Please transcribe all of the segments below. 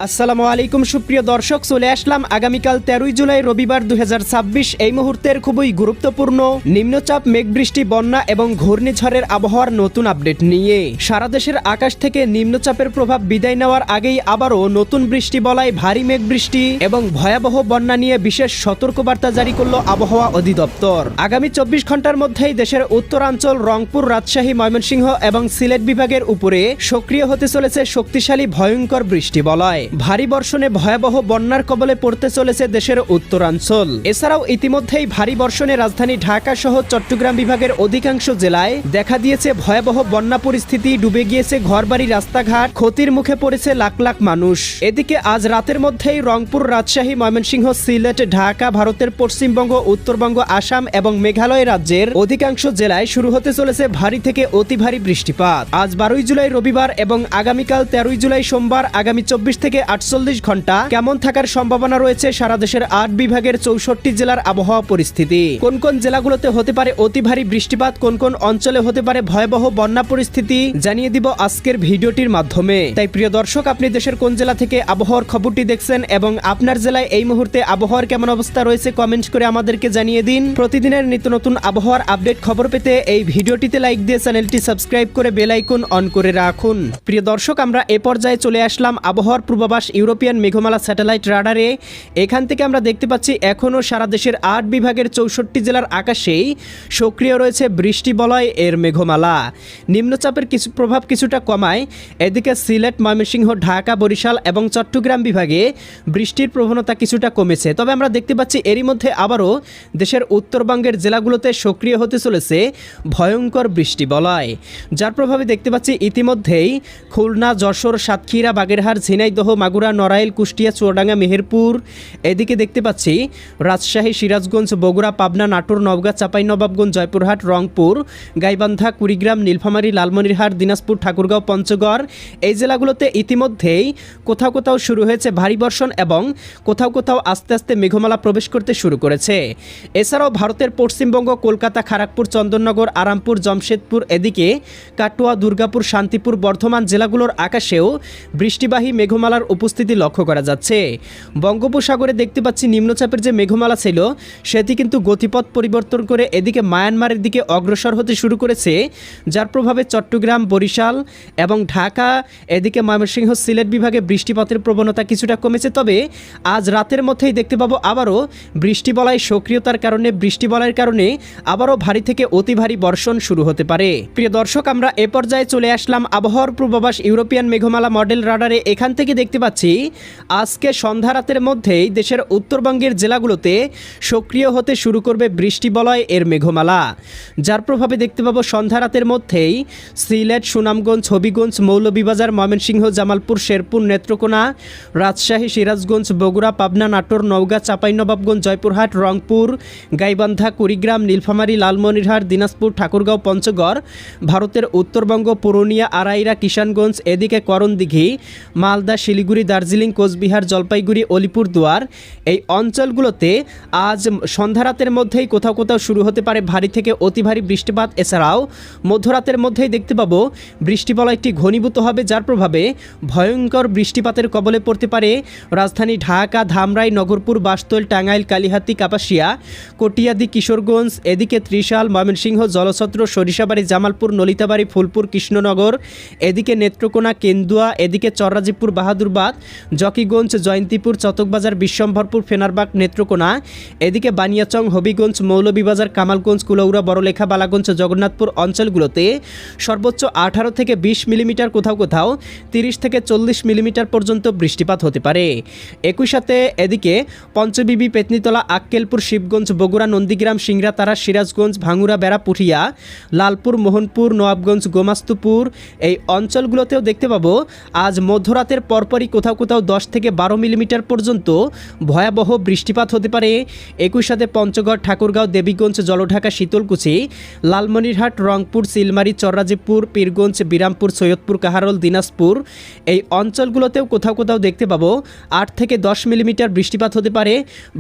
আসসালামু আলাইকুম সুপ্রিয় দর্শক, চলে আসলাম আগামীকাল 13 জুলাই রবিবার 2026 এই মুহূর্তের খুবই গুরুত্বপূর্ণ নিম্নচাপ, মেঘবৃষ্টি, বন্যা এবং ঘূর্ণিঝড়ের আবহাওয়ার নতুন আপডেট নিয়ে। সারা দেশের আকাশ থেকে নিম্নচাপের প্রভাব বিদায় নেওয়ার আগেই আবারও নতুন বৃষ্টি বলায় ভারী মেঘবৃষ্টি এবং ভয়াবহ বন্যা নিয়ে বিশেষ সতর্কবার্তা জারি করল আবহাওয়া অধিদপ্তর। আগামী 24 ঘন্টার মধ্যেই দেশের উত্তরাঞ্চল, রংপুর, রাজশাহী, ময়মনসিংহ এবং সিলেট বিভাগের উপরে সক্রিয় হতে চলেছে শক্তিশালী ভয়ঙ্কর বৃষ্টি বলয়। ভারী বর্ষণে ভয়াবহ বন্যার কবলে পড়তে চলেছে দেশের উত্তরাঞ্চল। এছাড়াও ইতিমধ্যেই ভারী বর্ষণে রাজধানী ঢাকা সহ চট্টগ্রাম বিভাগের অধিকাংশ জেলায় দেখা দিয়েছে ভয়াবহ বন্যা পরিস্থিতি। ডুবে গিয়েছে ঘরবাড়ি, রাস্তাঘাট, ক্ষতির মুখে পড়েছে লাখ লাখ মানুষ। এদিকে আজ রাতের মধ্যেই রংপুর, রাজশাহী, ময়মনসিংহ, সিলেট, ঢাকা, ভারতের পশ্চিমবঙ্গ, উত্তরবঙ্গ, আসাম এবং মেঘালয় রাজ্যের অধিকাংশ জেলায় শুরু হতে চলেছে ভারী থেকে অতি ভারী বৃষ্টিপাত। আজ 12 জুলাই রবিবার এবং আগামীকাল 13 জুলাই সোমবার আগামী 24 থেকে 48 ঘন্টা কেমন থাকার সম্ভাবনা রয়েছে সারা দেশের 8 বিভাগের 64 জেলার আবহাওয়া পরিস্থিতি। কোন কোন জেলাগুলোতে হতে পারে অতি ভারী বৃষ্টিপাত, কোন কোন অঞ্চলে হতে পারে ভয়াবহ বন্যা পরিস্থিতি জানিয়ে দিব আজকের ভিডিওটির মাধ্যমে। তাই প্রিয় দর্শক, আপনি দেশের কোন জেলা থেকে আবহাওয়ার খবরটি দেখছেন এবং আপনার জেলায় এই মুহূর্তে আবহাওয়ার কেমন অবস্থা রয়েছে কমেন্ট করে আমাদেরকে জানিয়ে দিন। প্রতিদিনের নিত্য নতুন আবহাওয়ার আপডেট খবর পেতে এই ভিডিওটিতে লাইক দিয়ে চ্যানেলটি সাবস্ক্রাইব করে বেল আইকন অন করে রাখুন। প্রিয় দর্শক, আমরা এ পর্যায়ে চলে আসলাম আবহাওয়ার পূর্বাভাস ইউরোপিয়ান মেঘমালা স্যাটেলাইট রাডারে। এখান থেকে আমরা দেখতে পাচ্ছি এখনও সারা দেশের 8 বিভাগের 64 জেলার আকাশেই সক্রিয় রয়েছে বৃষ্টি বলয় এর মেঘমালা। নিম্নচাপের কিছু প্রভাব কিছুটা কমায়। এদিকে সিলেট, ময়মনসিংহ, ঢাকা, বরিশাল এবং চট্টগ্রাম বিভাগে বৃষ্টির প্রবণতা কিছুটা কমেছে। তবে আমরা দেখতে পাচ্ছি এরই মধ্যে আবারও দেশের উত্তরবঙ্গের জেলাগুলোতে সক্রিয় হতে চলেছে ভয়ঙ্কর বৃষ্টি বলয়, যার প্রভাবে দেখতে পাচ্ছি ইতিমধ্যেই খুলনা, যশোর, সাতক্ষীরা, বাগেরহাট, ঝিনাইদহ, মাগুরা, নড়াইল, কুষ্টিয়া, চুয়াডাঙ্গা, মেহেরপুর। এদিকে দেখতে পাচ্ছি রাজশাহী, সিরাজগঞ্জ, বগুড়া, পাবনা, নাটোর, নওগাঁ, চাঁপাইনবাবগঞ্জ, জয়পুরহাট, রংপুর, গাইবান্ধা, কুড়িগ্রাম, নীলফামারী, লালমনিরহাট, দিনাজপুর, ঠাকুরগাঁও, পঞ্চগড়। এই জেলাগুলোতে ইতিমধ্যেই কোথাও কোথাও শুরু হয়েছে ভারী বর্ষণ এবং কোথাও কোথাও আস্তে আস্তে মেঘমালা প্রবেশ করতে শুরু করেছে। এছাড়াও ভারতের পশ্চিমবঙ্গ, কলকাতা, খড়গপুর, চন্দননগর, আরামপুর, জমশেদপুর, এদিকে কাটোয়া, দুর্গাপুর, শান্তিপুর, বর্ধমান জেলাগুলোর আকাশেও বৃষ্টিবাহী মেঘমালার উপস্থিতি লক্ষ্য করা যাচ্ছে। বঙ্গোপসাগরে দেখতে পাচ্ছি নিম্নচাপের যে মেঘমালা ছিল সেটি কিন্তু গতিপথ পরিবর্তন করে এদিকে মায়ানমারের দিকে অগ্রসর হতে শুরু করেছে, যার প্রভাবে চট্টগ্রাম, বরিশাল এবং ঢাকা, এদিকে ময়মনসিংহ, সিলেট বিভাগে বৃষ্টিপাতের প্রবণতা কিছুটা কমেছে। তবে আজ রাতের মধ্যেই দেখতে পাবো আবারও বৃষ্টি বলয় সক্রিয়তার কারণে, বৃষ্টি বলয়ের কারণে আবারও ভারী থেকে অতি ভারী বর্ষণ শুরু হতে পারে। প্রিয় দর্শক, আমরা এ পর্যায়ে চলে আসলাম আবহাওয়ার পূর্বাভাস ইউরোপিয়ান মেঘমালা মডেল রাডারে। এখান থেকে দেখতে পাচ্ছি আজকে সন্ধ্যা রাতের মধ্যেই দেশের উত্তরবঙ্গের জেলাগুলোতে সক্রিয় হতে শুরু করবে বৃষ্টি বলয় এর মেঘমালা, যার প্রভাবে দেখতে পাবো সন্ধ্যা রাতের মধ্যেই সিলেট, সুনামগঞ্জ, হবিগঞ্জ, মৌলভীবাজার, ময়মনসিংহ, জামালপুর, শেরপুর, নেত্রকোনা, রাজশাহী, সিরাজগঞ্জ, বগুড়া, পাবনা, নাটোর, নওগাঁ, চাঁপাইনবাবগঞ্জ, জয়পুরহাট, রংপুর, গাইবান্ধা, কুড়িগ্রাম, নীলফামারী, লালমনিরহাট, দিনাজপুর, ঠাকুরগাঁও, পঞ্চগড়, ভারতের উত্তরবঙ্গ, পুরুলিয়া, আড়াইরা, কিষানগঞ্জ, এদিকে করণদিঘি, মালদা, শিলিগুড়ি, দার্জিলিং, কোচবিহার, জলপাইগুড়ি, অলিপুরদুয়ার, এই অঞ্চলগুলোতে আজ সন্ধ্যা রাতের মধ্যেই কোথাও কোথাও শুরু হতে পারে ভারী থেকে অতি ভারী বৃষ্টিপাত। এছাড়াও মধ্যরাতের মধ্যেই দেখতে পাবো বৃষ্টি বলয়টি ঘনীভূত হবে, যার প্রভাবে ভয়ঙ্কর বৃষ্টিপাতের কবলে পড়তে পারে রাজধানী ঢাকা, ধামরাই, নগরপুর, বাসতল, টাঙ্গাইল, কালিহাতী, কাপাসিয়া, কটিয়াদি, কিশোরগঞ্জ, এদিকে ত্রিশাল, ময়মনসিংহ, জলছত্র, সরিষাবাড়ি, জামালপুর, নলিতাবাড়ি, ফুলপুর, কৃষ্ণনগর, এদিকে নেত্রকোনা, কেন্দুয়া, এদিকে চররাজীবপুর, বাহাদুরবাদ, জকিগঞ্জ, জয়ন্তীপুর, চতকবাজার, বিশ্বম্ভরপুর, ফেনারবাগ, নেত্রকোনা, এদিকে বানিয়াচং, হবিগঞ্জ, মৌলভীবাজার, কামালগঞ্জ, কুলাউড়া, বড়লেখা, বালাগঞ্জ, জগন্নাথপুর অঞ্চলগুলোতে সর্বোচ্চ 18 থেকে 20 মিলিমিটার, কোথাও কোথাও 30 থেকে 40 মিলিমিটার পর্যন্ত বৃষ্টিপাত হতে পারে। একই সাথে এদিকে পঞ্চবিবি, পেতনিতলা, আক্কেলপুর, শিবগঞ্জ, বগুড়া, নন্দীগ্রাম, সিংড়াতারা, সিরাজগঞ্জ, ভাঙ্গুরা, বেড়াপুঠিয়া, লালপুর, মোহনপুর, নবাবগঞ্জ, গোমাস্তুপুর, এই অঞ্চলগুলোতেও দেখতে পাবো আজ মধ্যরাতের পরপরই কোথাও কোথাও 10 থেকে 12 মিলিমিটার পর্যন্ত ভয়াবহ বৃষ্টিপাত হতে পারে। একই সাথে পঞ্চগড়, ঠাকুরগাঁও, দেবীগঞ্জ, জলঢাকা, শীতলকুচি, লালমনিরহাট, রংপুর, সিলমারি, চররাজীবপুর, পীরগঞ্জ, বিরামপুর, সৈয়দপুর, কাহারোল, দিনাজপুর, এই অঞ্চলগুলোতেও কোথাও কোথাও দেখতে পাবো 8 থেকে 10 মিলিমিটার বৃষ্টিপাত হতে পারে।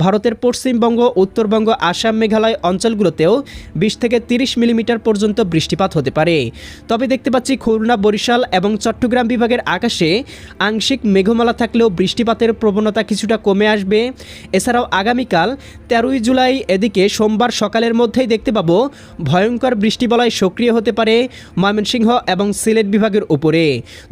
ভারতের পশ্চিমবঙ্গ, উত্তরবঙ্গ, আসাম, মেঘালয় অঞ্চলগুলোতেও 20 থেকে 30 মিলিমিটার পর্যন্ত বৃষ্টিপাত হতে পারে। তবে দেখতে পাচ্ছি খুলনা, বরিশাল এবং চট্টগ্রাম বিভাগের আকাশে আংশিক মেঘমালা থাকলেও বৃষ্টিপাতের প্রবণতা কিছুটা কমে আসবে। এছাড়াও আগামীকাল 13ই জুলাই এদিকে সোমবার সকালের মধ্যেই দেখতে পাবো ভয়ঙ্কর বৃষ্টিবলয় সক্রিয় হতে পারে ময়মনসিংহ এবং সিলেট বিভাগের উপরে,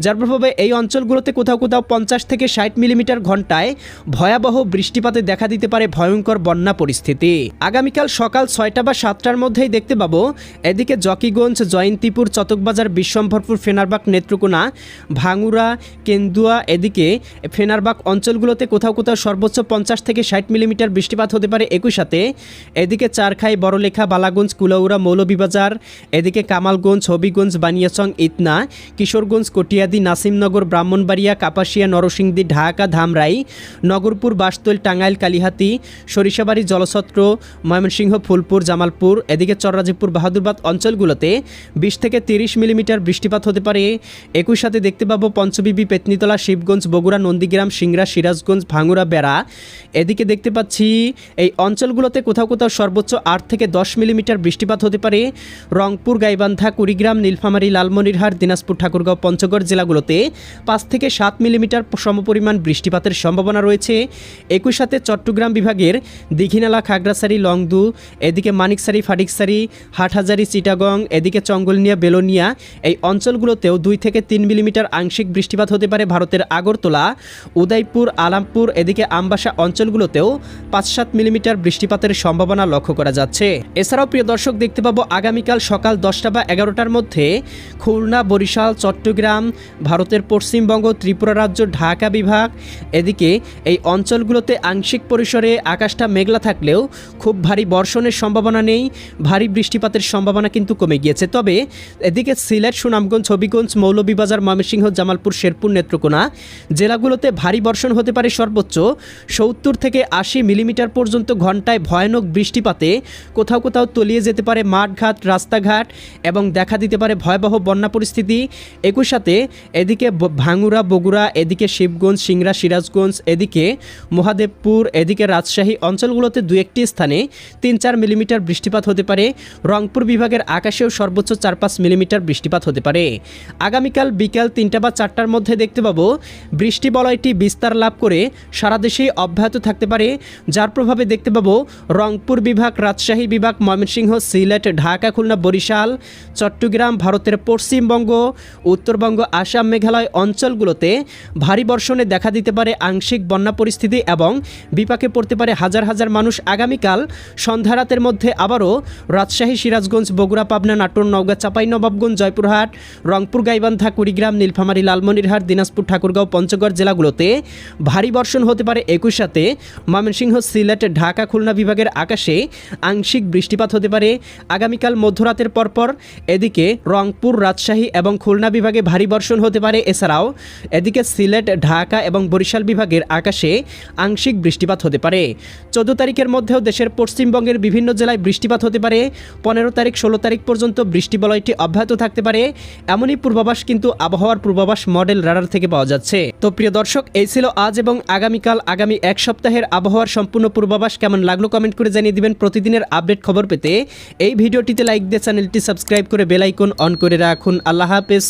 যার প্রভাবে এই অঞ্চলগুলোতে কোথাও কোথাও 50 থেকে 60 মিলিমিটার ঘন্টায় ভয়াবহ বৃষ্টিপাতে দেখা দিতে পারে ভয়ঙ্কর বন্যা পরিস্থিতি। আগামীকাল সকাল 6টা বা 7টার মধ্যেই দেখতে পাবো এদিকে জকিগঞ্জ, জয়ন্তীপুর, চতকবাজার, বিশ্বম্ভরপুর, ফেনারবাগ, নেত্রকোনা, ভাঙ্গুড়া, কেন্দুয়া এদিকে ফেনারবাগ অঞ্চলগুলোতে কোথাও কোথাও সর্বোচ্চ 50 থেকে 60 মিলিমিটার বৃষ্টিপাত হতে পারে। একই সাথে এদিকে চারখাই, বড়লেখা, বালাগঞ্জ, কুলাউড়া, মৌলভীবাজার, এদিকে কামালগঞ্জ, হবিগঞ্জ, বানিয়াচং, ইতনা, কিশোরগঞ্জ, কটিয়াদি, নাসিমনগর, ব্রাহ্মণবাড়িয়া, কাপাসিয়া, নরসিংদী, ঢাকা, ধামরাই, নগরপুর, বাসতৈল, টাঙ্গাইল, কালিহাতি, সরিষাবাড়ি, জলছত্র, ময়মনসিংহ, ফুলপুর, জামালপুর, এদিকে চররাজীবপুর, বাহাদুরবাদ অঞ্চলগুলোতে 20 থেকে 30 মিলিমিটার বৃষ্টিপাত হতে পারে। একই সাথে দেখতে পাবো পঞ্চবিবি, পেতনিতলা, শিবগঞ্জ, বগুড়া, নন্দীগ্রাম, সিংড়া, সিরাজগঞ্জ, ভাঙ্গুড়া, বেড়া, এদিকে দেখতে পাচ্ছি এই অঞ্চলগুলোতে কোথাও কোথাও সর্বোচ্চ 8 থেকে 10 মিলিমিটার বৃষ্টিপাত হতে পারে। রংপুর, গাইবান্ধা, কুড়িগ্রাম, নীলফামারী, লালমনিরহাট, দিনাজপুর, ঠাকুরগাঁও, পঞ্চগড় জেলাগুলোতে 5 থেকে 7 মিলিমিটার সমপরিমাণ বৃষ্টিপাতের সম্ভাবনা রয়েছে। একই সাথে চট্টগ্রাম বিভাগের দীঘিনালা, খাগড়াছড়ি, লংদু, এদিকে মানিকছড়ি, ফাটিকছড়ি, হাটহাজারি, চিটাগং, এদিকে চঙ্গলনিয়া, বেলোনিয়া এই অঞ্চলগুলোতেও 2 থেকে 3 মিলিমিটার আংশিক বৃষ্টিপাত হতে পারে। ভারতের আগরতলা, উদয়পুর, আলামপুর, এদিকে আমবাসা অঞ্চলগুলোতেও 5-7 মিলিমিটার বৃষ্টিপাতের সম্ভাবনা লক্ষ্য করা যাচ্ছে। এছাড়াও প্রিয় দর্শক দেখতে পাবো আগামীকাল সকাল 10টা বা 11টার মধ্যে খুলনা, বরিশাল, চট্টগ্রাম, ভারতের পশ্চিমবঙ্গ, ত্রিপুরা রাজ্য, ঢাকা বিভাগ এদিকে এই অঞ্চলগুলোতে আংশিক পরিসরে আকাশটা মেঘলা থাকলেও খুব ভারী বর্ষণের সম্ভাবনা নেই, ভারী বৃষ্টিপাতের সম্ভাবনা কিন্তু কমে গিয়েছে। তবে এদিকে সিলেট, সুনামগঞ্জ, হবিগঞ্জ, মৌলভীবাজার, ময়মনসিংহ, জামালপুর, শেরপুর, নেত্রকোনা জেলাগুলোতে ভারী বর্ষণ হতে পারে। সর্বোচ্চ 70 থেকে 80 মিলিমিটার পর্যন্ত ঘন্টায় ভয়ানক বৃষ্টিপাতে কোথাও কোথাও তলিয়ে যেতে পারে মাঠঘাট, রাস্তাঘাট এবং দেখা দিতে পারে ভয়াবহ বন্যা পরিস্থিতি। একই সাথে এদিকে ভাঙ্গুড়া, বগুড়া, এদিকে শিবগঞ্জ, সিংড়া, সিরাজগঞ্জ, এদিকে মহাদেবপুর, এদিকে রাজশাহী অঞ্চলগুলোতে 2-1টি স্থানে 3-4 মিলিমিটার বৃষ্টিপাত হতে পারে। রংপুর বিভাগের আকাশেও সর্বোচ্চ 4-5 মিলিমিটার বৃষ্টিপাত হতে পারে। আগামীকাল বিকাল 3টা বা 4টার মধ্যে দেখতে পাবো বৃষ্টি বলয়টি বিস্তার লাভ করে সারা দেশেই অব্যাহত থাকতে পারে, যার প্রভাবে দেখতে পাবো রংপুর বিভাগ, রাজশাহী বিভাগ, ময়মনসিংহ, সিলেট, ঢাকা, খুলনা, বরিশাল, চট্টগ্রাম, ভারতের পশ্চিমবঙ্গ, উত্তরবঙ্গ, আসাম, মেঘালয় অঞ্চলগুলোতে ভারী বর্ষণে দেখা দিতে পারে আংশিক বন্যা পরিস্থিতি এবং বিপাকে পড়তে পারে হাজার হাজার মানুষ। আগামীকাল সন্ধ্যা রাতের মধ্যে আবারও রাজশাহী, সিরাজগঞ্জ, বগুড়া, পাবনা, নাটোর, নওগাঁ, চাঁপাইনবাবগঞ্জ, জয়পুরহাট, রংপুর, গাইবান্ধা, কুড়িগ্রাম, নীলফামারী, লালমনিরহাট, দিনাজপুর, ঠাকুরগাঁও, পঞ্চগড় জেলাগুলোতে ভারী বর্ষণ হতে পারে। একই সাথে ময়মনসিংহ, সিলেট, ঢাকা, খুলনা বিভাগের আকাশে আংশিক বৃষ্টিপাত হতে পারে। আগামীকাল মধ্যরাতের পরপর এদিকে রংপুর, রাজশাহী এবং খুলনা বিভাগে ভারী বর্ষণ হতে পারে। এছাড়াও এদিকে সিলেট, ঢাকা এবং বরিশাল বিভাগের আকাশে আংশিক বৃষ্টিপাত হতে পারে। 14 তারিখের মধ্যেও দেশের পশ্চিমবঙ্গের বিভিন্ন জেলায় বৃষ্টিপাত হতে পারে। 15 তারিখ, 16 তারিখ পর্যন্ত বৃষ্টিবলয়টি অব্যাহত থাকতে পারে, এমনই পূর্বাভাস কিন্তু আবহাওয়ার পূর্বাভাস মডেল রাডার থেকে পাওয়া যাচ্ছে। তো প্রিয় দর্শক, এই ছিল আজ এবং আগামীকাল আগামী এক সপ্তাহের আবহাওয়ার সম্পূর্ণ পূর্বাভাস। কেমন লাগলো কমেন্ট করে জানিয়ে দিবেন। প্রতিদিনের আপডেট খবর পেতে এই ভিডিওটিতে লাইক দিয়ে চ্যানেলটি সাবস্ক্রাইব করে বেল আইকন অন করে রাখুন। আল্লাহ হাফেজ।